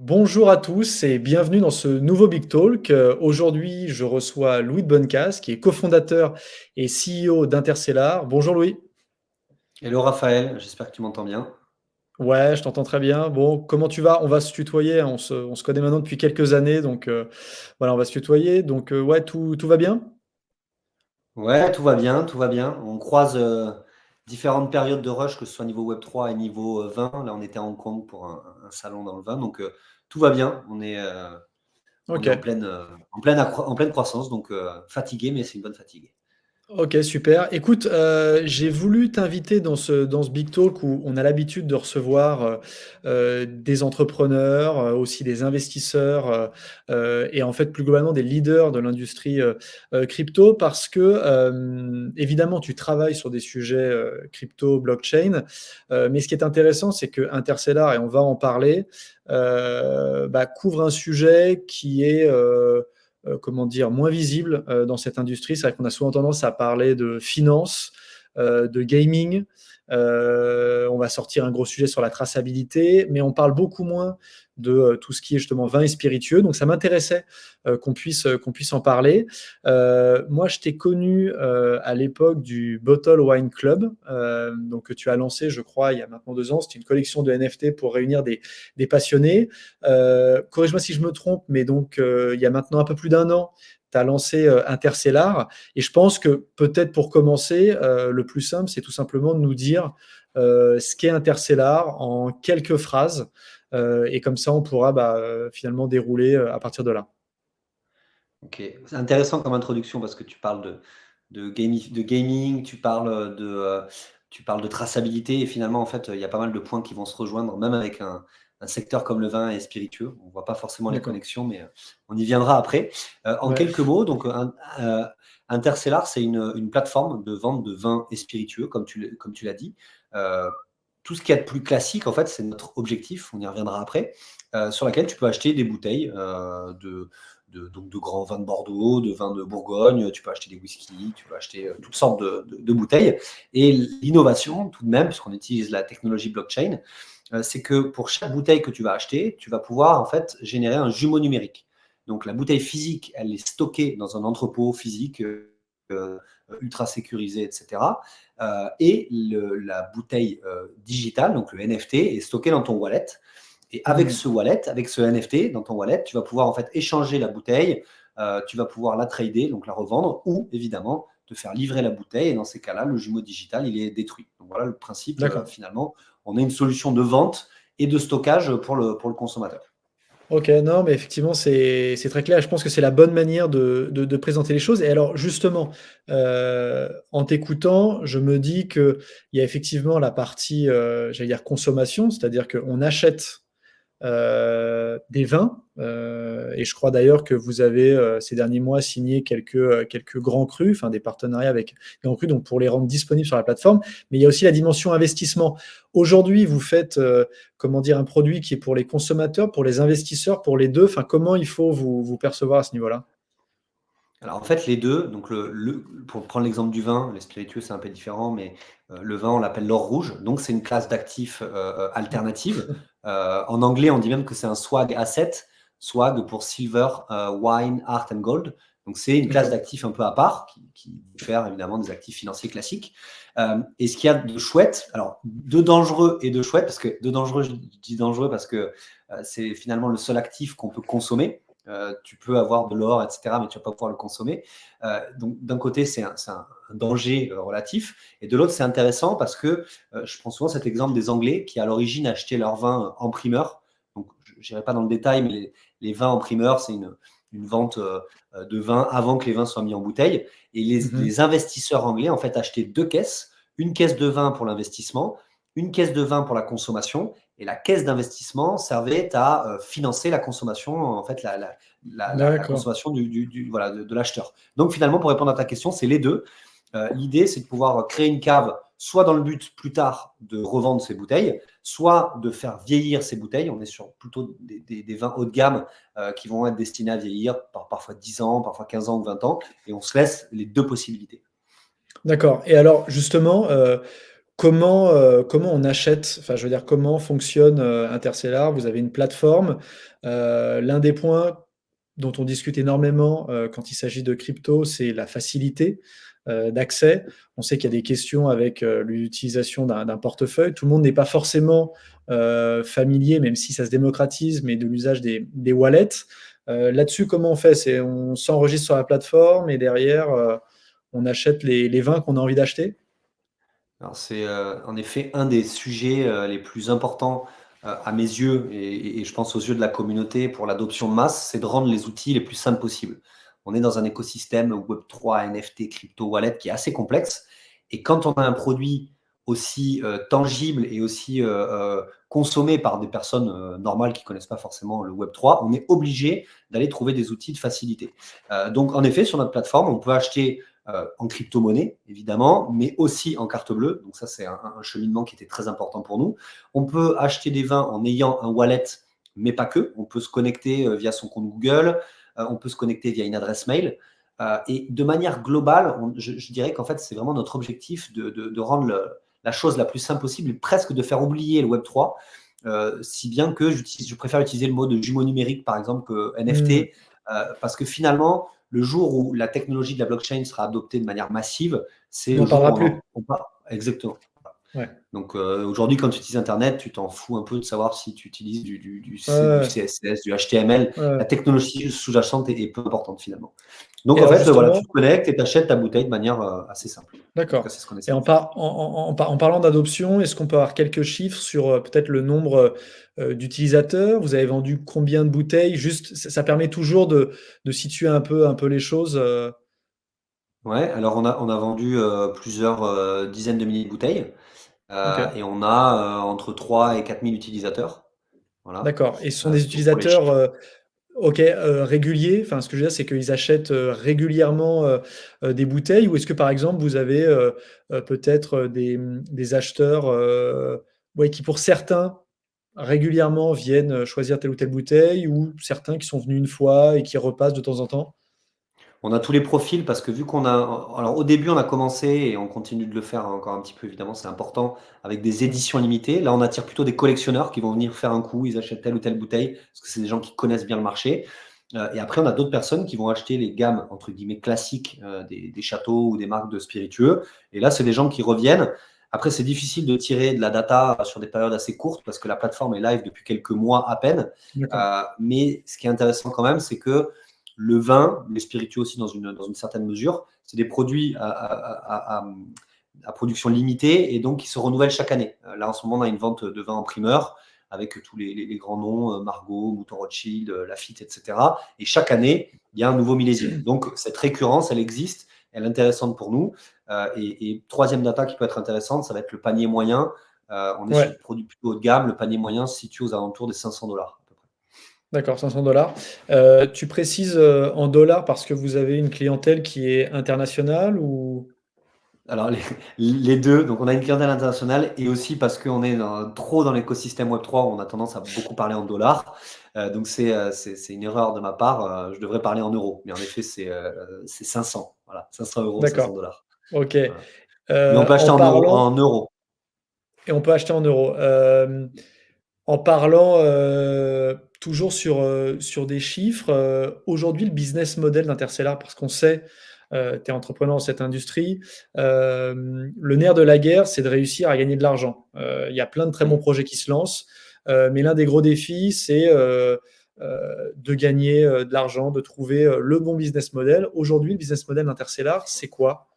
Bonjour à tous et bienvenue dans ce nouveau Big Talk. Aujourd'hui, je reçois Louis de Bonnecasse, qui est cofondateur et CEO d'Intercellar. Bonjour Louis. Hello Raphaël, j'espère que tu m'entends bien. Ouais, je t'entends très bien. Bon, comment tu vas? On va se tutoyer, hein, on se connaît maintenant depuis quelques années, donc voilà, on va se tutoyer. Donc ouais, tout va bien? Ouais, tout va bien, tout va bien. On croise différentes périodes de rush, que ce soit niveau Web3 et niveau vin. Là, on était à Hong Kong pour un salon dans le vin, donc tout va bien. On est Ok. en pleine croissance, donc fatigué, mais c'est une bonne fatigue. OK, super. Écoute, j'ai voulu t'inviter dans ce big talk où on a l'habitude de recevoir, des entrepreneurs, aussi des investisseurs, et en fait, plus globalement, des leaders de l'industrie, crypto parce que, évidemment, tu travailles sur des sujets, crypto, blockchain, mais ce qui est intéressant, c'est que Interstellar, et on va en parler, couvre un sujet qui est, comment dire, moins visible dans cette industrie. C'est vrai qu'on a souvent tendance à parler de finance, de gaming. On va sortir un gros sujet sur la traçabilité, mais on parle beaucoup moins de tout ce qui est justement vin et spiritueux. Donc ça m'intéressait qu'on puisse en parler. Moi, je t'ai connu à l'époque du Bottle Wine Club, donc que tu as lancé, je crois, il y a maintenant 2 ans. C'était une collection de NFT pour réunir des passionnés. Corrige-moi si je me trompe, mais donc il y a maintenant un peu plus d'un an, tu as lancé Intercellar. Et je pense que peut-être pour commencer, le plus simple, c'est tout simplement de nous dire ce qu'est Intercellar en quelques phrases. Et comme ça, on pourra finalement dérouler à partir de là. Ok, c'est intéressant comme introduction parce que tu parles de gaming, tu parles de traçabilité et finalement, en fait, il y a pas mal de points qui vont se rejoindre, même avec un secteur comme le vin et spiritueux. On voit pas forcément les D'accord. connexions, mais on y viendra après. En Ouais. quelques mots, donc, Intercellar, c'est une plateforme de vente de vins et spiritueux, comme tu l'as dit. Euh, Tout ce qu'il y a de plus classique, en fait, c'est notre objectif, on y reviendra après, sur laquelle tu peux acheter des bouteilles donc de grands vins de Bordeaux, de vins de Bourgogne, tu peux acheter des whiskies, tu peux acheter toutes sortes de bouteilles. Et l'innovation, tout de même, puisqu'on utilise la technologie blockchain, c'est que pour chaque bouteille que tu vas acheter, tu vas pouvoir en fait générer un jumeau numérique. Donc la bouteille physique, elle est stockée dans un entrepôt physique euh, ultra sécurisé, etc. La bouteille digitale, donc le NFT, est stockée dans ton wallet. Et avec Hmm. ce wallet, avec ce NFT dans ton wallet, tu vas pouvoir en fait échanger la bouteille, tu vas pouvoir la trader, donc la revendre, ou évidemment te faire livrer la bouteille. Et dans ces cas-là, le jumeau digital, il est détruit. Donc voilà le principe, D'accord. finalement. On a une solution de vente et de stockage pour le consommateur. Ok, non, mais effectivement, c'est très clair. Je pense que c'est la bonne manière de présenter les choses. Et alors, justement, en t'écoutant, je me dis qu'il y a effectivement la partie, j'allais dire, consommation, c'est-à-dire qu'on achète des vins. Et je crois d'ailleurs que vous avez ces derniers mois signé quelques grands crus, enfin des partenariats avec des grands crus, donc pour les rendre disponibles sur la plateforme. Mais il y a aussi la dimension investissement. Aujourd'hui, vous faites comment dire un produit qui est pour les consommateurs, pour les investisseurs, pour les deux. Enfin, comment il faut vous percevoir à ce niveau-là? Alors en fait, les deux, donc pour prendre l'exemple du vin, les spiritueux c'est un peu différent, mais le vin on l'appelle l'or rouge, donc c'est une classe d'actifs alternative. En anglais, on dit même que c'est un swag asset, swag pour silver, wine, art and gold. Donc c'est une classe D'accord. d'actifs un peu à part qui diffère évidemment des actifs financiers classiques. Et ce qu'il y a de chouette, alors de dangereux et de chouette, parce que de dangereux, je dis dangereux parce que c'est finalement le seul actif qu'on peut consommer. Tu peux avoir de l'or, etc., mais tu ne vas pas pouvoir le consommer. Donc, d'un côté, c'est un danger relatif, et de l'autre, c'est intéressant parce que je prends souvent cet exemple des Anglais qui, à l'origine, achetaient leur vin en primeur. Donc, je n'irai pas dans le détail, mais les vins en primeur, c'est une vente de vin avant que les vins soient mis en bouteille. Et Mhm. les investisseurs anglais, en fait, achetaient deux caisses, une caisse de vin pour l'investissement, une caisse de vin pour la consommation, et la caisse d'investissement servait à financer la consommation, en fait, la D'accord. consommation voilà, de l'acheteur. Donc finalement, pour répondre à ta question, c'est les deux. L'idée, c'est de pouvoir créer une cave, soit dans le but plus tard de revendre ces bouteilles, soit de faire vieillir ces bouteilles. On est sur plutôt des vins haut de gamme qui vont être destinés à vieillir parfois 10 ans, parfois 15 ans ou 20 ans, et on se laisse les deux possibilités. D'accord. Et alors, justement, comment on achète? Enfin, je veux dire, comment fonctionne, Interstellar? Vous avez une plateforme. L'un des points dont on discute énormément, quand il s'agit de crypto, c'est la facilité, d'accès. On sait qu'il y a des questions avec, l'utilisation d'un portefeuille. Tout le monde n'est pas forcément, familier, même si ça se démocratise, mais de l'usage des wallets. Là-dessus, comment on fait? C'est on s'enregistre sur la plateforme et derrière, on achète les vins qu'on a envie d'acheter? Alors c'est, en effet un des sujets, les plus importants, à mes yeux et je pense aux yeux de la communauté pour l'adoption de masse, c'est de rendre les outils les plus simples possibles. On est dans un écosystème Web3, NFT, crypto, wallet qui est assez complexe et quand on a un produit aussi, tangible et aussi, consommé par des personnes, normales qui connaissent pas forcément le Web3, on est obligé d'aller trouver des outils de facilité. Donc en effet, sur notre plateforme, on peut acheter en crypto-monnaie, évidemment, mais aussi en carte bleue. Donc ça, c'est un cheminement qui était très important pour nous. On peut acheter des vins en ayant un wallet, mais pas que. On peut se connecter via son compte Google, on peut se connecter via une adresse mail. Et de manière globale, je dirais qu'en fait, c'est vraiment notre objectif de rendre la chose la plus simple possible et presque de faire oublier le Web3, si bien que je préfère utiliser le mot de jumeau numérique, par exemple, que Mmh. NFT, parce que finalement, le jour où la technologie de la blockchain sera adoptée de manière massive, c'est On le n'en jour parlera où plus. on part. Exactement. Ouais. Donc aujourd'hui, quand tu utilises Internet, tu t'en fous un peu de savoir si tu utilises Ouais, du ouais, CSS, du HTML. ouais. La technologie sous-jacente est peu importante finalement. Donc Et en alors fait, voilà, tu justement te connectes et tu achètes ta bouteille de manière assez simple. En tout cas, d'accord. c'est ce qu'on essaie Et de faire. en parlant d'adoption, est-ce qu'on peut avoir quelques chiffres sur, peut-être le nombre, d'utilisateurs? Vous avez vendu combien de bouteilles? Juste, ça permet toujours de situer un peu les choses, Ouais, alors on a vendu plusieurs dizaines de milliers de bouteilles OK. et on a entre 3 et 4 000 utilisateurs. Voilà. D'accord et ce sont des Pour les utilisateurs, chiffres. OK, réguliers? Enfin, ce que je veux dire, c'est qu'ils achètent, régulièrement, des bouteilles? Ou est-ce que, par exemple, vous avez, peut-être, des acheteurs, ouais, qui pour certains, régulièrement viennent, choisir telle ou telle bouteille ou certains qui sont venus une fois et qui repassent de temps en temps? On a tous les profils parce que vu qu'on a alors au début, on a commencé et on continue de le faire encore un petit peu évidemment, c'est important, avec des éditions limitées. Là, on attire plutôt des collectionneurs qui vont venir faire un coup, ils achètent telle ou telle bouteille parce que c'est des gens qui connaissent bien le marché. Et après, on a d'autres personnes qui vont acheter les gammes entre guillemets «classiques», des châteaux ou des marques de spiritueux et là, c'est des gens qui reviennent. Après, c'est difficile de tirer de la data sur des périodes assez courtes parce que la plateforme est live depuis quelques mois à peine. D'accord. Mais ce qui est intéressant quand même, c'est que le vin, les spiritueux aussi dans une certaine mesure, c'est des produits à production limitée et donc qui se renouvellent chaque année. Là, en ce moment, on a une vente de vin en primeur avec tous les grands noms, Margaux, Mouton Rothschild, Lafite, etc. Et chaque année, il y a un nouveau millésime. Donc, cette récurrence, elle existe, elle est intéressante pour nous. Et troisième data qui peut être intéressante, ça va être le panier moyen. On est sur Ouais, des produits plutôt haut de gamme. Le panier moyen se situe aux alentours des 500 $ à peu près. d'accord, 500. Tu précises, en dollars parce que vous avez une clientèle qui est internationale ou? Alors les 2, donc on a une clientèle internationale et aussi parce qu'on est trop dans l'écosystème Web3, on a tendance à beaucoup parler en dollars. Donc c'est une erreur de ma part, je devrais parler en euros. Mais en effet, c'est 500, voilà, 500 €, 500 D'accord, dollars. OK. Voilà. Mais on peut acheter En parlant en euros. et on peut acheter en euros. En parlant, toujours sur des chiffres, aujourd'hui, le business model d'Intercellar, parce qu'on sait, tu es entrepreneur dans cette industrie, le nerf de la guerre, c'est de réussir à gagner de l'argent. Il y a plein de très bons Oui. projets qui se lancent, mais l'un des gros défis, c'est, de gagner, de l'argent, de trouver, le bon business model. Aujourd'hui, le business model d'Intercellar, c'est quoi?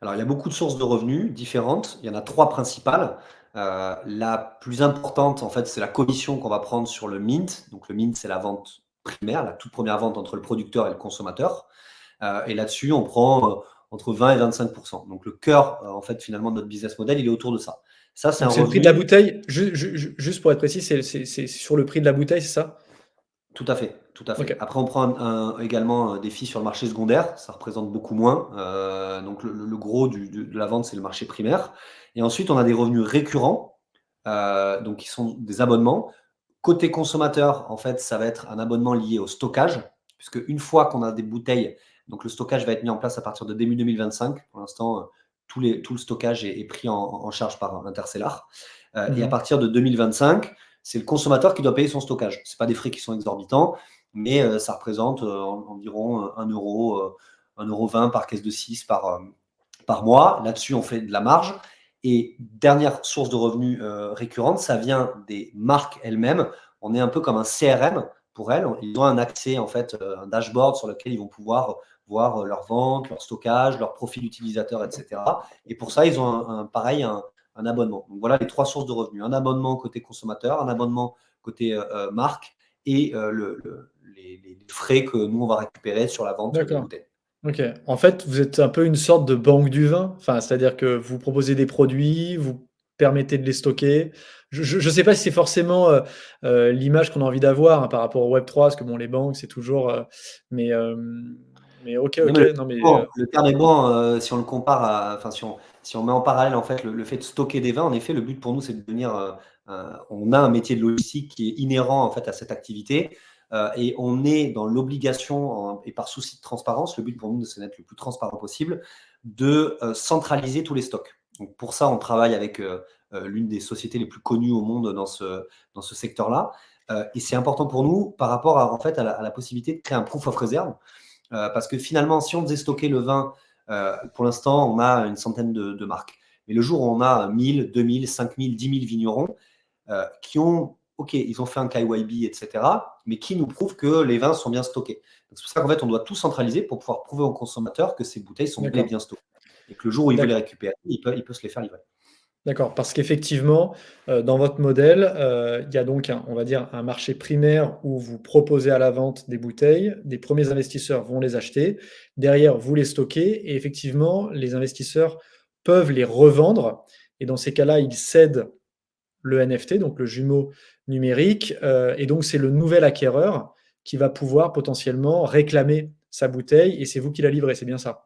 Alors, il y a beaucoup de sources de revenus différentes. Il y en a 3 principales. La plus importante, en fait, c'est la commission qu'on va prendre sur le mint. Donc le mint, c'est la vente primaire, la toute première vente entre le producteur et le consommateur. Et là-dessus, on prend, entre 20 et 25. Donc le cœur, en fait, finalement, de notre business model, il est autour de ça. Ça, c'est un Donc c'est le prix de la revenu. bouteille? Juste pour être précis, c'est sur le prix de la bouteille, c'est ça? Tout à fait, tout à fait. OK. Après, on prend également des fees sur le marché secondaire, ça représente beaucoup moins. Donc le gros de la vente, c'est le marché primaire. Et ensuite, on a des revenus récurrents, donc qui sont des abonnements. Côté consommateur, en fait, ça va être un abonnement lié au stockage, puisque une fois qu'on a des bouteilles, donc le stockage va être mis en place à partir de début 2025. Pour l'instant, tout le stockage est pris en charge par Intercellar. Et à Mmh. partir de 2025, c'est le consommateur qui doit payer son stockage. Ce pas des frais qui sont exorbitants, mais ça représente environ 1,20 € par caisse de 6 par mois. Là-dessus, on fait de la marge. Et dernière source de revenus récurrente, ça vient des marques elles-mêmes. On est un peu comme un CRM pour elles. Ils ont un accès, en fait, un dashboard sur lequel ils vont pouvoir voir leurs ventes, leur stockage, leur profil utilisateur, etc. Et pour ça, ils ont pareil, un abonnement. Donc voilà les trois sources de revenus. Un abonnement côté consommateur, un abonnement côté marque et les frais que nous, on va récupérer sur la vente des D'accord. bouteilles. OK. En fait, vous êtes un peu une sorte de banque du vin? Enfin, c'est-à-dire que vous proposez des produits, vous permettez de les stocker? Je sais pas si c'est forcément, l'image qu'on a envie d'avoir, hein, par rapport au Web3, parce que bon, les banques, c'est toujours, mais mais OK, Non, OK. mais Non, mais bon, le terme est bon, si on le compare à, enfin, si on met en parallèle en fait le fait de stocker des vins, en effet, le but pour nous, c'est de devenir, on a un métier de logistique qui est inhérent en fait à cette activité, et on est dans l'obligation et par souci de transparence, le but pour nous, c'est d'être le plus transparent possible, de centraliser tous les stocks. Donc pour ça, on travaille avec l'une des sociétés les plus connues au monde dans ce secteur-là, et c'est important pour nous par rapport à, en fait, à la possibilité de créer un proof of reserve. Parce que finalement, si on faisait stocker le vin, pour l'instant, on a une centaine de marques. Mais le jour où on a 1000, 2000, 5000, 10 000 vignerons qui ont, OK, ils ont fait un KYB, etc., mais qui nous prouvent que les vins sont bien stockés. Donc, c'est pour ça qu'en fait, on doit tout centraliser pour pouvoir prouver aux consommateurs que ces bouteilles sont bel et d'accord. bien stockées. Et que le jour où il veut les D'accord. récupérer, il peut se les faire livrer. D'accord, parce qu'effectivement, dans votre modèle, il y a donc un on va dire un marché primaire où vous proposez à la vente des bouteilles, des premiers investisseurs vont les acheter. Derrière, vous les stockez et effectivement, les investisseurs peuvent les revendre et dans ces cas-là, ils cèdent le NFT, donc le jumeau numérique, et donc c'est le nouvel acquéreur qui va pouvoir potentiellement réclamer sa bouteille et c'est vous qui la livrez, c'est bien ça?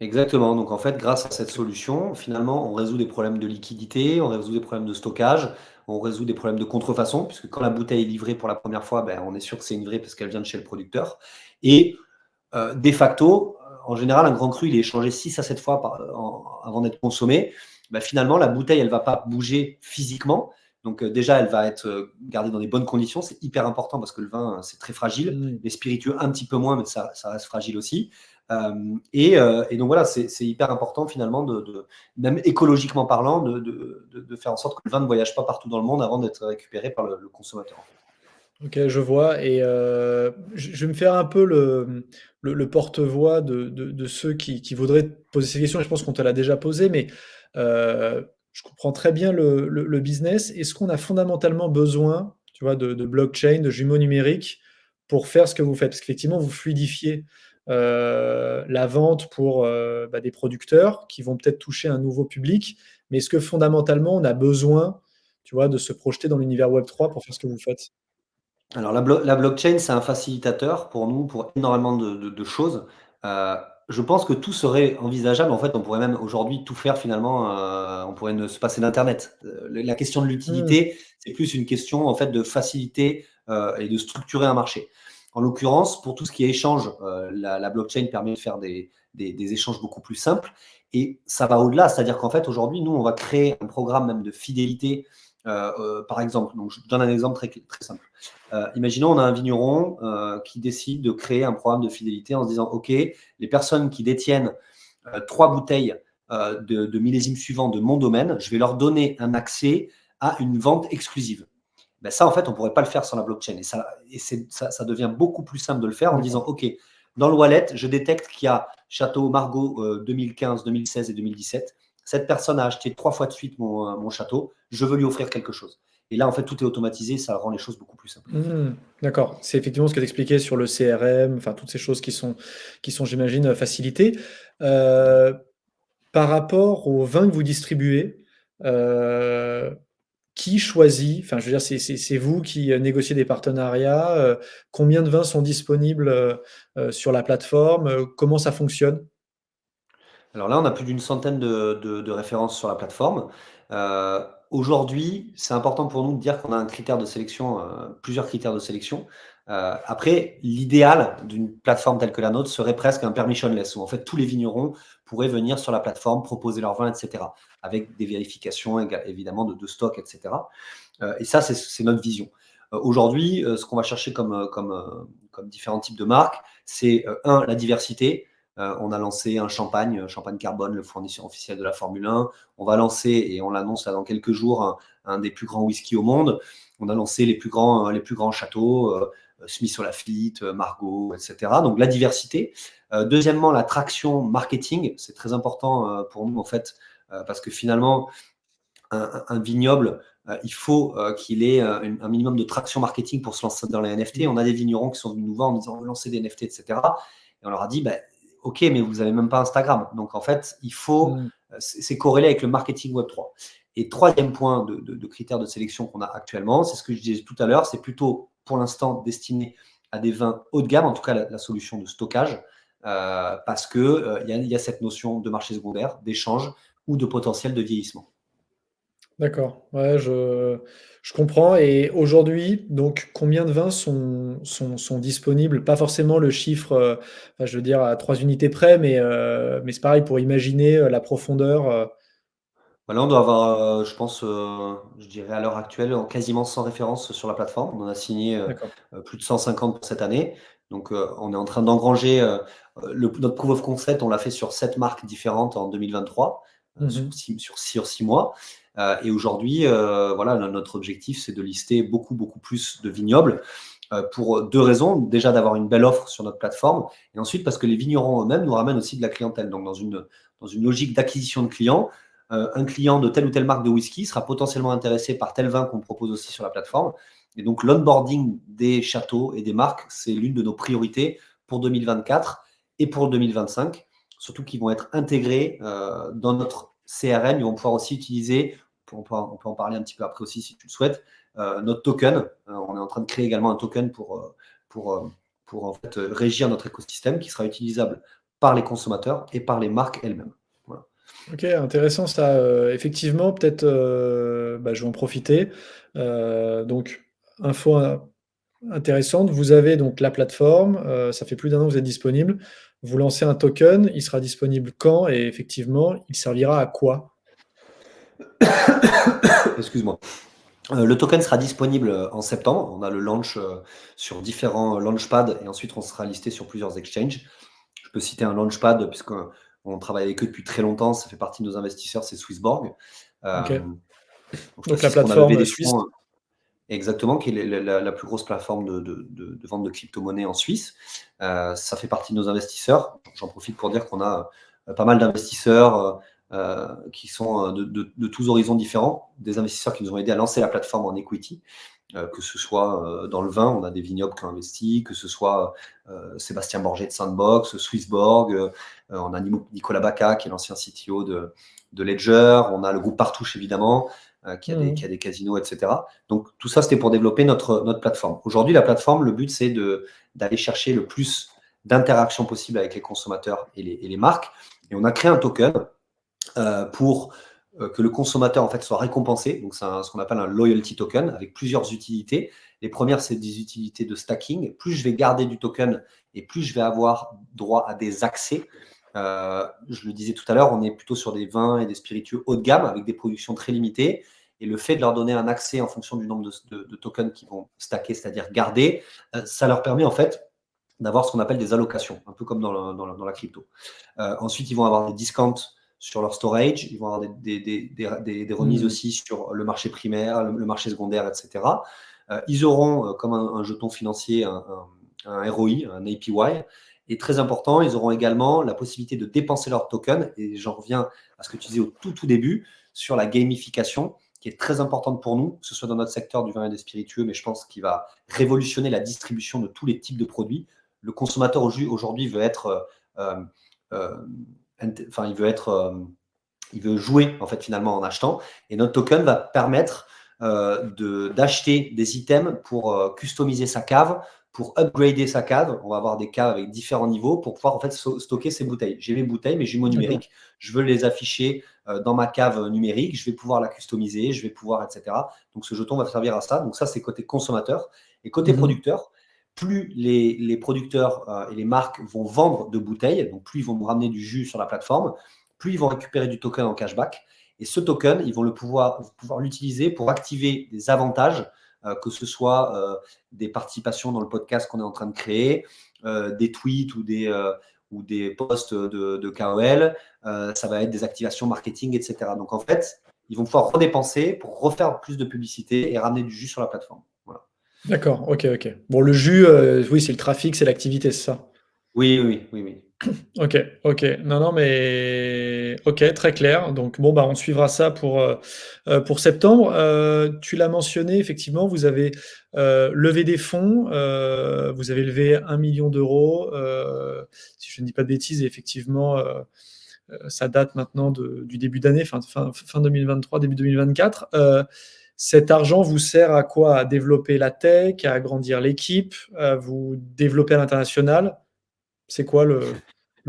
Exactement. Donc en fait, grâce à cette solution, finalement, on résout des problèmes de liquidité, on résout des problèmes de stockage, on résout des problèmes de contrefaçon, puisque quand la bouteille est livrée pour la première fois, ben, on est sûr que c'est une vraie parce qu'elle vient de chez le producteur. Et de facto, en général, un grand cru, il est échangé 6 à 7 fois avant d'être consommé. Ben, finalement, la bouteille, elle ne va pas bouger physiquement. Donc déjà, elle va être gardée dans des bonnes conditions. C'est hyper important parce que le vin, c'est très fragile. Mmh. Les spiritueux, un petit peu moins, mais ça reste fragile aussi. Et donc voilà, c'est hyper important finalement, même écologiquement parlant, de faire en sorte que le vin ne voyage pas partout dans le monde avant d'être récupéré par le consommateur, en fait. OK, je vois et je vais me faire un peu le porte-voix de ceux qui voudraient te poser ces questions et je pense qu'on te l'a déjà posé, mais je comprends très bien le business. Est-ce qu'on a fondamentalement besoin, tu vois, de blockchain, de jumeaux numériques pour faire ce que vous faites? Parce qu'effectivement, vous fluidifiez, la vente pour, bah, des producteurs qui vont peut-être toucher un nouveau public, mais est-ce que fondamentalement, on a besoin, tu vois, de se projeter dans l'univers Web3 pour faire ce que vous faites? Alors la blockchain, c'est un facilitateur pour nous, pour énormément de choses. Heu, je pense que tout serait envisageable. En fait, on pourrait même aujourd'hui tout faire finalement, on pourrait ne se passer d'internet. La question de Mmh. l'utilité, c'est plus une question en fait de faciliter, et de structurer un marché. En l'occurrence, pour tout ce qui est échange, la blockchain permet de faire des échanges beaucoup plus simples et ça va au-delà. C'est-à-dire qu'en fait, aujourd'hui, nous, on va créer un programme même de fidélité, par exemple. Donc je donne un exemple très simple. Imaginons, on a un vigneron qui décide de créer un programme de fidélité en se disant, OK, les personnes qui détiennent 3 bouteilles de millésime suivant de mon domaine, je vais leur donner un accès à une vente exclusive. Ben ça, en fait, on ne pourrait pas le faire sans la blockchain. Ça devient beaucoup plus simple de le faire en disant, D'accord. OK, dans le wallet, je détecte qu'il y a Château Margaux 2015, 2016 et 2017. Cette personne a acheté 3 fois de suite mon château. Je veux lui offrir quelque chose. Et là, en fait, tout est automatisé. Ça rend les choses beaucoup plus simples. Mmh. D'accord. C'est effectivement ce que tu expliquais sur le CRM, enfin toutes ces choses qui sont j'imagine, facilitées. Heu, Par rapport aux vins que vous distribuez, heu, qui choisit enfin je veux dire c'est vous qui, négociez des partenariats? Combien de vins sont disponibles, sur la plateforme? Comment ça fonctionne? Alors là, on a plus d'une centaine de références sur la plateforme. Aujourd'hui, c'est important pour nous de dire qu'on a un critère de sélection, plusieurs critères de sélection. Après, l'idéal d'une plateforme telle que la nôtre serait presque un permissionless, où en fait tous les vignerons pourraient venir sur la plateforme, proposer leur vin, etc., avec des vérifications évidemment de stock, etc. Et ça, c'est notre vision. Aujourd'hui, ce qu'on va chercher comme différents types de marques, c'est la diversité. On a lancé un champagne Carbone, le fournisseur officiel de la Formule 1. On va lancer, et on l'annonce là dans quelques jours, un des plus grands whisky au monde. On a lancé les plus grands châteaux, Smith Lafitte, Margaux, etc. Donc la diversité. Deuxièmement, la traction marketing, c'est très important pour nous en fait, parce que finalement, un vignoble, il faut qu'il ait un minimum de traction marketing pour se lancer dans les NFT. On a des vignerons qui sont venus nous voir en disant on veut lancer des NFT, etc. Et on leur a dit ok, mais vous n'avez même pas Instagram. Donc en fait, il faut, c'est corrélé avec le marketing Web3. Et troisième point de critères de sélection qu'on a actuellement, c'est ce que je disais tout à l'heure, c'est plutôt pour l'instant destiné à des vins haut de gamme, en tout cas la solution de stockage, parce qu'il y a cette notion de marché secondaire, d'échange ou de potentiel de vieillissement. D'accord, ouais, je comprends. Et aujourd'hui, donc, combien de vins sont disponibles? Pas forcément le chiffre, enfin, je veux dire à 3 unités près, mais c'est pareil pour imaginer, la profondeur, Là, on doit avoir, je pense, je dirais à l'heure actuelle, quasiment 100 références sur la plateforme. On en a signé d'accord. plus de 150 pour cette année. Donc, on est en train d'engranger notre proof of concept. On l'a fait sur 7 marques différentes en 2023, Mmh. sur 6 mois. Et aujourd'hui, voilà, notre objectif, c'est de lister beaucoup, beaucoup plus de vignobles pour deux raisons. Déjà, d'avoir une belle offre sur notre plateforme. Et ensuite, parce que les vignerons eux-mêmes nous ramènent aussi de la clientèle. Donc, dans une logique d'acquisition de clients, un client de telle ou telle marque de whisky sera potentiellement intéressé par tel vin qu'on propose aussi sur la plateforme. Et donc, l'onboarding des châteaux et des marques, c'est l'une de nos priorités pour 2024 et pour 2025, surtout qu'ils vont être intégrés dans notre CRM. Ils vont pouvoir aussi utiliser, on peut en parler un petit peu après aussi si tu le souhaites, notre token. On est en train de créer également un token pour en fait régir notre écosystème qui sera utilisable par les consommateurs et par les marques elles-mêmes. Voilà. OK, intéressant ça, effectivement, peut-être, je vais en profiter. Donc info intéressante, vous avez donc la plateforme, ça fait plus d'1 an que vous êtes disponible. Vous lancez un token, il sera disponible quand et effectivement, il servira à quoi? Excuse-moi. Le token sera disponible en septembre. On a le launch sur différents launchpads et ensuite on sera listé sur plusieurs exchanges. Je peux citer un launchpad puisqu'on travaille avec eux depuis très longtemps. Ça fait partie de nos investisseurs, c'est Swissborg. OK, Donc je donc la précise qu'on a levé plateforme des suisse. fonds exactement, qui est la plus grosse plateforme de vente de crypto-monnaies en Suisse. Ça fait partie de nos investisseurs. J'en profite pour dire qu'on a pas mal d'investisseurs qui sont de tous horizons différents, des investisseurs qui nous ont aidés à lancer la plateforme en equity, que ce soit dans le vin, on a des vignobles qui ont investi, que ce soit Sébastien Borget de Sandbox, Swissborg, on a Nicolas Bacca qui est l'ancien CTO de Ledger, on a le groupe Partouche évidemment, qui a des casinos, etc. Donc tout ça, c'était pour développer notre plateforme. Aujourd'hui, la plateforme, le but, c'est d'aller chercher le plus d'interactions possible avec les consommateurs et les marques. Et on a créé un token pour que le consommateur en fait soit récompensé. Donc c'est ce qu'on appelle un loyalty token avec plusieurs utilités. Les premières, c'est des utilités de stacking. Plus je vais garder du token et plus je vais avoir droit à des accès. Je le disais tout à l'heure, on est plutôt sur des vins et des spiritueux haut de gamme avec des productions très limitées. Et le fait de leur donner un accès en fonction du nombre de tokens qu'ils vont stacker, c'est-à-dire garder, ça leur permet en fait d'avoir ce qu'on appelle des allocations, un peu comme dans la crypto. Ensuite, ils vont avoir des discounts sur leur storage, ils vont avoir des remises Mmh. aussi sur le marché primaire, le marché secondaire, etc. Ils auront comme un jeton financier un ROI, un APY. Et très important, ils auront également la possibilité de dépenser leurs tokens. Et j'en reviens à ce que tu disais au tout début sur la gamification, qui est très importante pour nous, que ce soit dans notre secteur du vin et des spiritueux, mais je pense qu'il va révolutionner la distribution de tous les types de produits. Le consommateur aujourd'hui veut être, enfin, il veut jouer en fait finalement en achetant. Et notre token va permettre d'acheter des items pour customiser sa cave, pour upgrader sa cave. On va avoir des caves avec différents niveaux pour pouvoir en fait stocker ses bouteilles. J'ai mes bouteilles, mes jumeaux D'accord. numériques. Je veux les afficher dans ma cave numérique, je vais pouvoir la customiser, je vais pouvoir, etc. Donc ce jeton va servir à ça. Donc ça, c'est côté consommateur. Et côté Mmh. producteur, plus les producteurs et les marques vont vendre de bouteilles, donc plus ils vont nous ramener du jus sur la plateforme, plus ils vont récupérer du token en cashback. Et ce token, ils vont pouvoir l'utiliser pour activer des avantages, que ce soit des participations dans le podcast qu'on est en train de créer, des tweets ou des posts de KOL, ça va être des activations marketing, etc. Donc en fait, ils vont pouvoir redépenser pour refaire plus de publicité et ramener du jus sur la plateforme. Voilà. D'accord, OK, OK. Bon, le jus, oui, c'est le trafic, c'est l'activité, c'est ça? Oui, oui, oui, oui. OK, OK. Non, non, mais OK, très clair. Donc bon, bah, on suivra ça pour septembre. Tu l'as mentionné, effectivement, vous avez, levé des fonds, vous avez levé 1 000 000 €, si je ne dis pas de bêtises et effectivement, ça date maintenant du début d'année, fin 2023, début 2024. Cet argent vous sert à quoi? À développer la tech, à agrandir l'équipe, à vous développer à l'international? C'est quoi le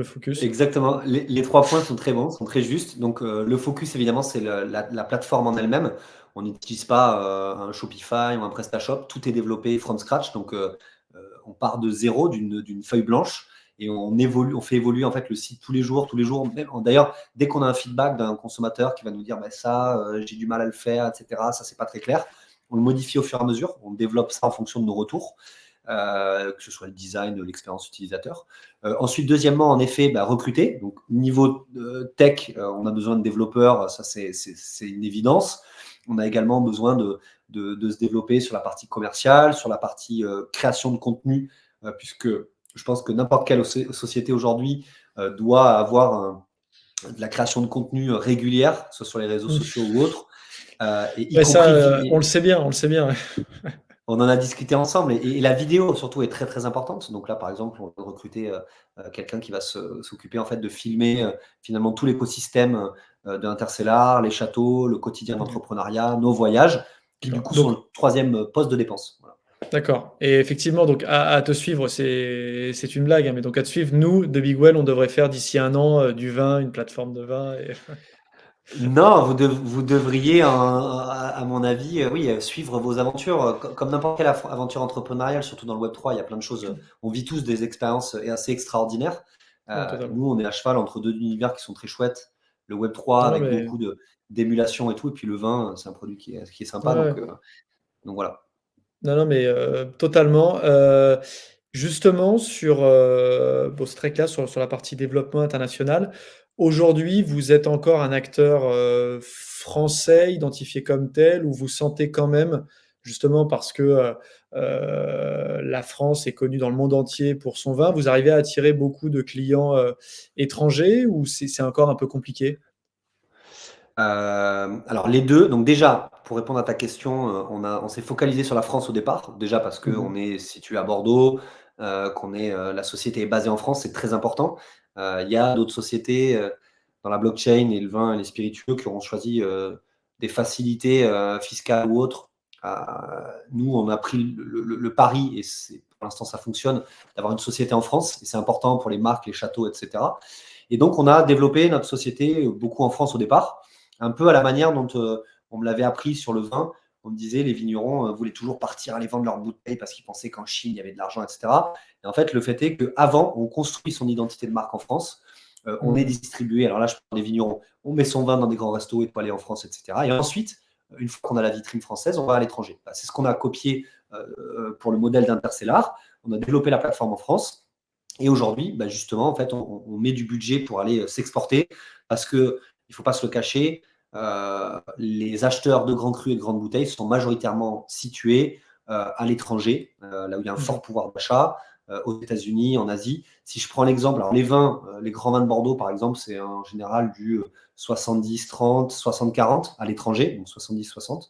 focus? Exactement. Les 3 points sont très bons, sont très justes. Donc, le focus, évidemment, c'est la plateforme en elle-même. On n'utilise pas un Shopify ou un PrestaShop. Tout est développé from scratch. Donc, on part de zéro, d'une feuille blanche, et on fait évoluer en fait le site tous les jours, tous les jours. D'ailleurs, dès qu'on a un feedback d'un consommateur qui va nous dire bah, ça, j'ai du mal à le faire, etc., ça, c'est pas très clair, on le modifie au fur et à mesure. On développe ça en fonction de nos retours. Que ce soit le design, l'expérience utilisateur. Ensuite, deuxièmement, en effet, recruter. Donc, niveau tech, on a besoin de développeurs, ça c'est une évidence. On a également besoin de se développer sur la partie commerciale, sur la partie création de contenu, puisque je pense que n'importe quelle société aujourd'hui doit avoir de la création de contenu régulière, soit sur les réseaux Mmh. sociaux ou autres, et y Ouais, ça, compris on le sait bien, on le sait bien, ouais. on en a discuté ensemble et la vidéo surtout est très, très importante. Donc là, par exemple, on va recruter, quelqu'un qui va s'occuper en fait de filmer, finalement tout l'écosystème, de Intercellar, les châteaux, le quotidien OK, d'entrepreneuriat, nos voyages, qui du d'accord. coup sont Donc le 3e poste de dépense. Voilà. d'accord et effectivement, donc à te suivre, c'est une blague, hein, mais donc à te suivre, nous, de Big Well, on devrait faire d'ici 1 an, du vin, une plateforme de vin et Non, vous devriez, à mon avis, oui, suivre vos aventures, comme n'importe quelle aventure entrepreneuriale, surtout dans le Web3, il y a plein de choses. On vit tous des expériences assez extraordinaires. ouais, totalement. Nous, on est à cheval entre deux univers qui sont très chouettes. Le Web3 Non, non, avec mais beaucoup d'émulation et tout, et puis le vin, c'est un produit qui est ouais, sympa, ouais. donc voilà. Non, non, mais totalement. Justement sur, bon, c'est très clair sur la partie développement international. Aujourd'hui, vous êtes encore un acteur, français identifié comme tel ou vous sentez quand même, justement parce que, la France est connue dans le monde entier pour son vin, vous arrivez à attirer beaucoup de clients, étrangers ou c'est encore un peu compliqué? Alors les 2. Donc déjà, pour répondre à ta question, on s'est focalisé sur la France au départ. Déjà parce Mmh mh. qu'on est situé à Bordeaux, la société est basée en France, c'est très important. Il y a d'autres sociétés, dans la blockchain et le vin et les spiritueux qui auront choisi, des facilités, fiscales ou autres. Nous, on a pris le pari et pour l'instant ça fonctionne, d'avoir une société en France et c'est important pour les marques, les châteaux et cetera. Et donc on a développé notre société, beaucoup en France au départ. Un peu à la manière dont on me l'avait appris sur le vin. On me disait les vignerons voulaient toujours partir aller vendre leurs bouteilles parce qu'ils pensaient qu'en Chine, il y avait de l'argent, etc. Et en fait, le fait est qu'avant, on construit son identité de marque en France. On est Mmh. distribué. Alors là, je parle des vignerons. On met son vin dans des grands restos et peut aller en France, etc. Et ensuite, une fois qu'on a la vitrine française, on va à l'étranger. C'est ce qu'on a copié pour le modèle d'Intercellar. On a développé la plateforme en France. Et aujourd'hui, justement, en fait, on met du budget pour aller s'exporter parce que il ne faut pas se le cacher, les acheteurs de grands crus et de grandes bouteilles sont majoritairement situés à l'étranger, là où il y a un fort OK. pouvoir d'achat, aux États-Unis, en Asie. Si je prends l'exemple, alors les vins, les grands vins de Bordeaux, par exemple, c'est en général du 70-30, 60-40 à l'étranger, donc 70-60.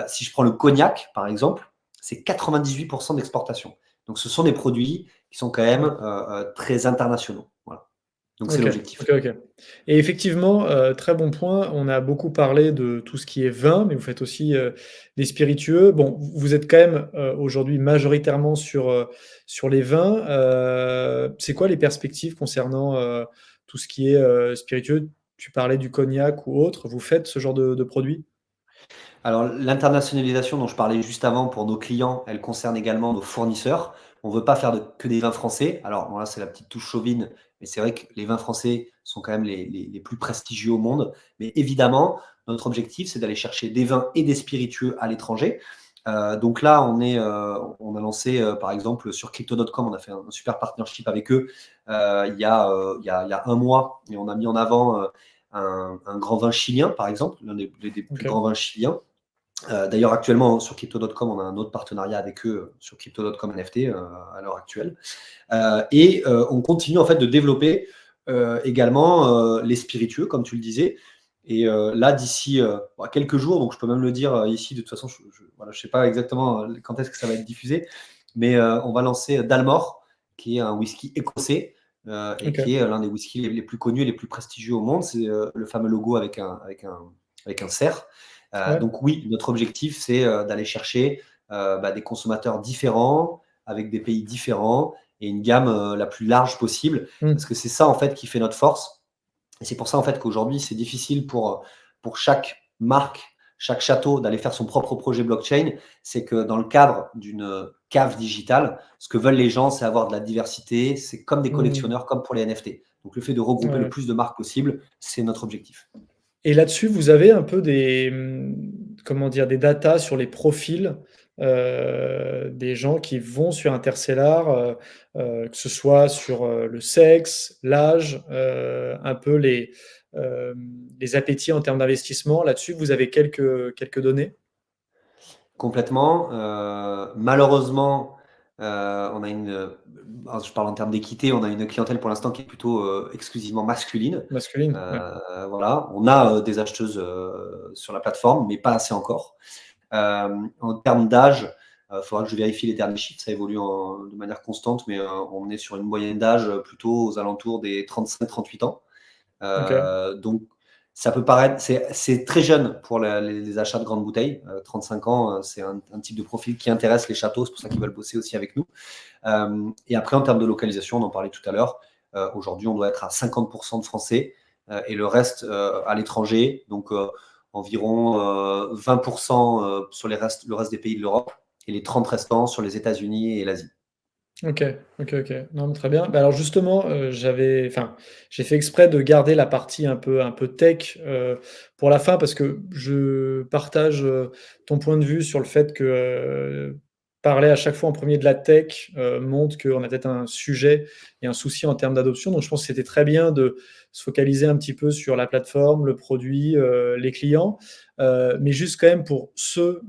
Si je prends le cognac, par exemple, c'est 98% d'exportation. Donc ce sont des produits qui sont quand même Ouais. très internationaux. Voilà. Donc c'est OK, l'objectif. OK, OK. Et effectivement, très bon point. On a beaucoup parlé de tout ce qui est vin, mais vous faites aussi, des spiritueux. Bon, vous êtes quand même, aujourd'hui majoritairement sur les vins. C'est quoi les perspectives concernant, tout ce qui est, spiritueux? tu parlais du cognac ou autre, vous faites ce genre de produits? Alors, l'internationalisation dont je parlais juste avant pour nos clients, elle concerne également nos fournisseurs. On ne veut pas faire que des vins français. Alors, bon, là, c'est la petite touche chauvine, mais c'est vrai que les vins français sont quand même les plus prestigieux au monde. Mais évidemment, notre objectif, c'est d'aller chercher des vins et des spiritueux à l'étranger. Donc là, on a lancé, par exemple, sur Crypto.com, on a fait un super partnership avec eux il y a un mois, et on a mis en avant un grand vin chilien, par exemple, l'un des plus OK. grands vins chiliens. D'ailleurs, actuellement, sur Crypto.com, on a un autre partenariat avec eux sur Crypto.com NFT à l'heure actuelle. On continue en fait de développer également les spiritueux, comme tu le disais. Et là, d'ici quelques jours, donc je peux même le dire ici, de toute façon, voilà, je ne sais pas exactement quand est-ce que ça va être diffusé, mais on va lancer Dalmor, qui est un whisky écossais et OK. qui est l'un des whiskies les plus connus et les plus prestigieux au monde. C'est le fameux logo avec un cerf. Ouais. Donc oui, notre objectif, c'est d'aller chercher des consommateurs différents, avec des pays différents, et une gamme la plus large possible, Mmh. parce que c'est ça en fait qui fait notre force. Et c'est pour ça en fait qu'aujourd'hui c'est difficile pour chaque marque, chaque château d'aller faire son propre projet blockchain. C'est que dans le cadre d'une cave digitale, ce que veulent les gens, c'est avoir de la diversité. C'est comme des Mmh. collectionneurs, comme pour les NFT. Donc le fait de Ouais, regrouper le ouais. plus de marques possible, c'est notre objectif. Et là-dessus, vous avez un peu des, comment dire? Des datas sur les profils, des gens qui vont sur Intercellar, que ce soit sur, le sexe, l'âge, un peu les appétits en termes d'investissement. Là-dessus, vous avez quelques données? Complètement. Malheureusement, on a je parle en termes d'équité, on a une clientèle pour l'instant qui est plutôt exclusivement masculine. Masculines? Ouais. Voilà, on a des acheteuses sur la plateforme, mais pas assez encore. En termes d'âge, il faudra que je vérifie les derniers chiffres, ça évolue de manière constante, mais on est sur une moyenne d'âge plutôt aux alentours des 35-38 ans. OK. Donc, ça peut paraître, c'est très jeune pour les achats de grandes bouteilles. 35 ans, c'est un type de profil qui intéresse les châteaux, c'est pour ça qu'ils veulent bosser aussi avec nous. Et après, en termes de localisation, on en parlait tout à l'heure, aujourd'hui, on doit être à 50% de Français et le reste à l'étranger, donc environ 20% sur le reste des pays de l'Europe et les 30 restants sur les États-Unis et l'Asie. OK, OK, OK. Non, mais très bien. Bah, alors justement, j'ai fait exprès de garder la partie un peu tech, pour la fin parce que je partage, ton point de vue sur le fait que, parler à chaque fois en premier de la tech, montre qu'on a peut-être un sujet et un souci en termes d'adoption. Donc je pense que c'était très bien de se focaliser un petit peu sur la plateforme, le produit, les clients. Mais juste quand même pour ceux,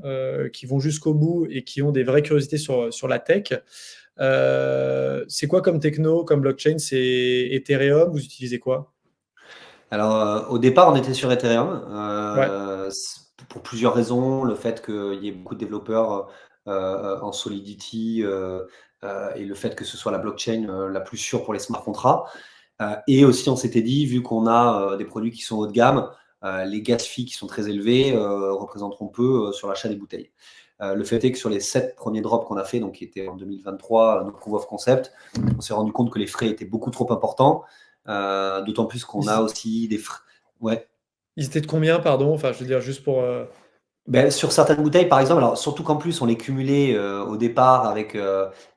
qui vont jusqu'au bout et qui ont des vraies curiosités sur la tech, c'est quoi comme techno, comme blockchain? C'est Ethereum? Vous utilisez quoi? Alors, au départ, on était sur Ethereum, Ouais, pour plusieurs raisons. Le fait qu'il y ait beaucoup de développeurs, en Solidity, et le fait que ce soit la blockchain, la plus sûre pour les smart contracts. Et aussi, on s'était dit, vu qu'on a, des produits qui sont haut de gamme, les gas fees qui sont très élevés, représenteront peu, sur l'achat des bouteilles. Le fait est que sur les 7 premiers drops qu'on a fait, donc qui étaient en 2023, nos proof of concept, on s'est rendu compte que les frais étaient beaucoup trop importants, d'autant plus qu'on a ils aussi des frais. Ouais. ils étaient de combien, pardon? Enfin, je veux dire juste pour, Ben sur certaines bouteilles, par exemple, alors surtout qu'en plus on les cumulait, au départ avec,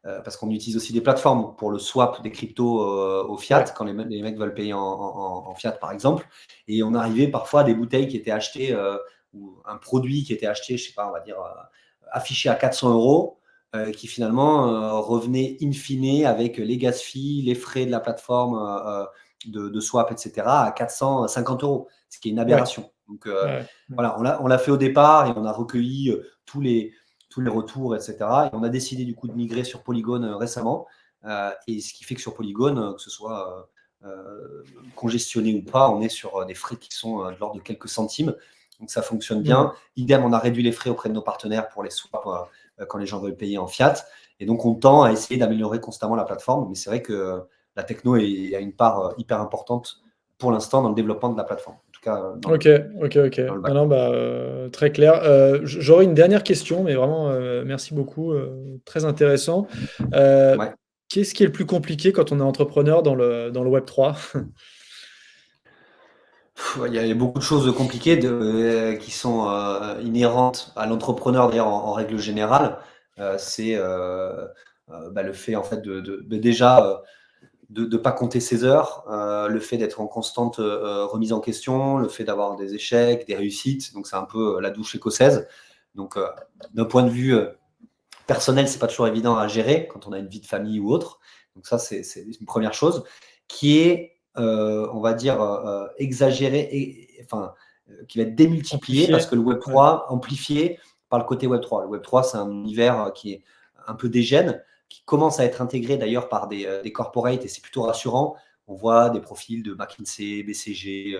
parce qu'on utilise aussi des plateformes pour le swap des cryptos, au fiat, ouais, quand les mecs veulent payer en fiat, par exemple. Et on arrivait parfois à des bouteilles qui étaient achetées, ou un produit qui était acheté, je sais pas, on va dire, affiché à 400 €, qui finalement, revenait in fine avec les gas fees, les frais de la plateforme, de swap et cetera à 450 €, ce qui est une ouais, aberration. Donc, ouais, ouais. voilà, on l'a fait au départ et on a recueilli tous les retours, et cetera. Et on a décidé du coup de migrer sur Polygon récemment. Et ce qui fait que sur Polygon, que ce soit congestionné ou pas, on est sur des frais qui sont de l'ordre de quelques centimes. Donc ça fonctionne Mmh. bien. Idem, on a réduit les frais auprès de nos partenaires pour les swaps quand les gens veulent payer en fiat. Et donc on tend à essayer d'améliorer constamment la plateforme. Mais c'est vrai que la techno a une part hyper importante pour l'instant dans le développement de la plateforme. En tout cas, OK, OK, OK. dans le back. Non, non, bah, très clair. J'aurais une dernière question, mais vraiment, merci beaucoup, très intéressant. Heu, Ouais. Qu'est-ce qui est le plus compliqué quand on est entrepreneur dans le Web3? Il y a beaucoup de choses compliquées qui sont inhérentes à l'entrepreneur d'ailleurs en règle générale. C'est le fait en fait de déjà de pas compter ses heures, le fait d'être en constante remise en question, le fait d'avoir des échecs, des réussites. Donc c'est un peu la douche écossaise. Donc d'un point de vue personnel, c'est pas toujours évident à gérer quand on a une vie de famille ou autre. Donc ça, c'est une première chose qui est, on va dire, exagérée et enfin, qui va être démultipliée parce Amplifié? que le Web Ouais. 3 amplifié par le côté Web 3. Le Web 3, c'est un univers qui est un peu dégène, qui commence à être intégré d'ailleurs par des corporates et c'est plutôt rassurant. On voit des profils de McKinsey, BCG,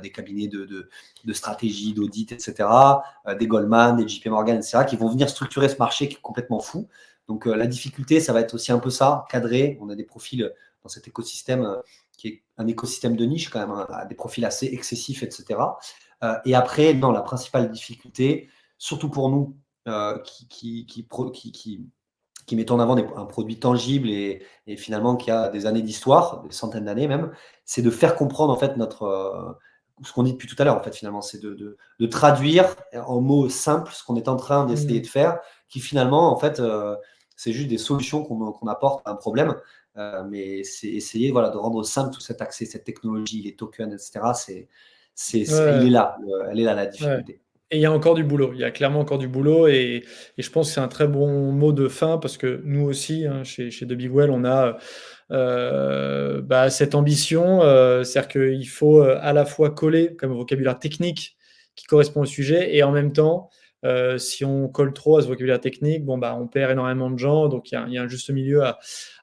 des cabinets de stratégie, d'audit, etc., des Goldman, des JP Morgan, etc., qui vont venir structurer ce marché qui est complètement fou. Donc la difficulté, ça va être aussi un peu ça, cadrer. On a des profils dans cet écosystème qui est un écosystème de niche quand même, hein, à des profils assez excessifs, etc. Et après, non, la principale difficulté, surtout pour nous qui met en avant un produit tangible et finalement qui a des années d'histoire, des centaines d'années même, c'est de faire comprendre en fait ce qu'on dit depuis tout à l'heure en fait finalement, c'est de traduire en mots simples ce qu'on est en train d'essayer Mmh. de faire, qui finalement en fait c'est juste des solutions qu'on apporte à un problème, mais c'est essayer voilà, de rendre simple tout cet accès, cette technologie, les tokens, etc. Il Ouais, est là, elle est là la ouais. difficulté. Et il y a encore du boulot. Il y a clairement encore du boulot et je pense que c'est un très bon mot de fin parce que nous aussi, hein, chez The Big Well, on a, cette ambition, c'est-à-dire qu'il faut, à la fois coller comme vocabulaire technique qui correspond au sujet et en même temps, si on colle trop à ce vocabulaire technique, bon, bah, on perd énormément de gens, donc il y a un juste milieu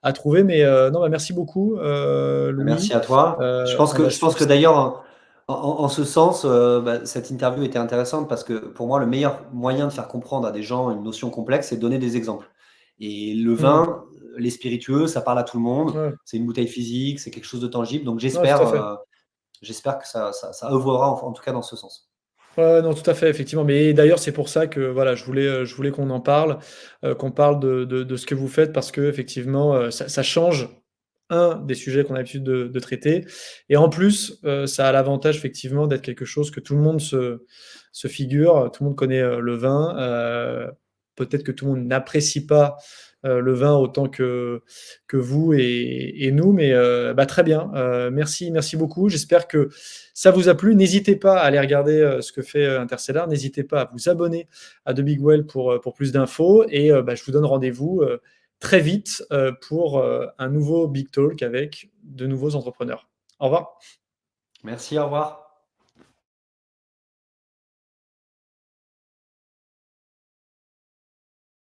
à trouver. Mais, non, bah, merci beaucoup, Merci Louis. à toi. On va Je pense suivre que ça. d'ailleurs, en ce sens, cette interview était intéressante parce que pour moi, le meilleur moyen de faire comprendre à des gens une notion complexe, c'est de donner des exemples. Et le Mmh. vin, les spiritueux, ça parle à tout le monde. Ouais. C'est une bouteille physique, c'est quelque chose de tangible. Donc Ouais, tout à fait. j'espère que ça œuvrera en tout cas dans ce sens. Ouais, non, tout à fait, effectivement. Mais d'ailleurs, c'est pour ça que voilà, je voulais qu'on en parle, qu'on parle de ce que vous faites parce qu'effectivement, ça change, un des sujets qu'on a l'habitude de traiter et en plus, ça a l'avantage effectivement d'être quelque chose que tout le monde se figure. Tout le monde connaît, le vin, peut-être que tout le monde n'apprécie pas, le vin autant que vous et nous, mais très bien, merci beaucoup. J'espère que ça vous a plu. N'hésitez pas à aller regarder ce que fait Interstellar. N'hésitez pas à vous abonner à The Big Well pour plus d'infos. Et je vous donne rendez-vous très vite pour un nouveau Big Talk avec de nouveaux entrepreneurs. Au revoir. Merci, au revoir.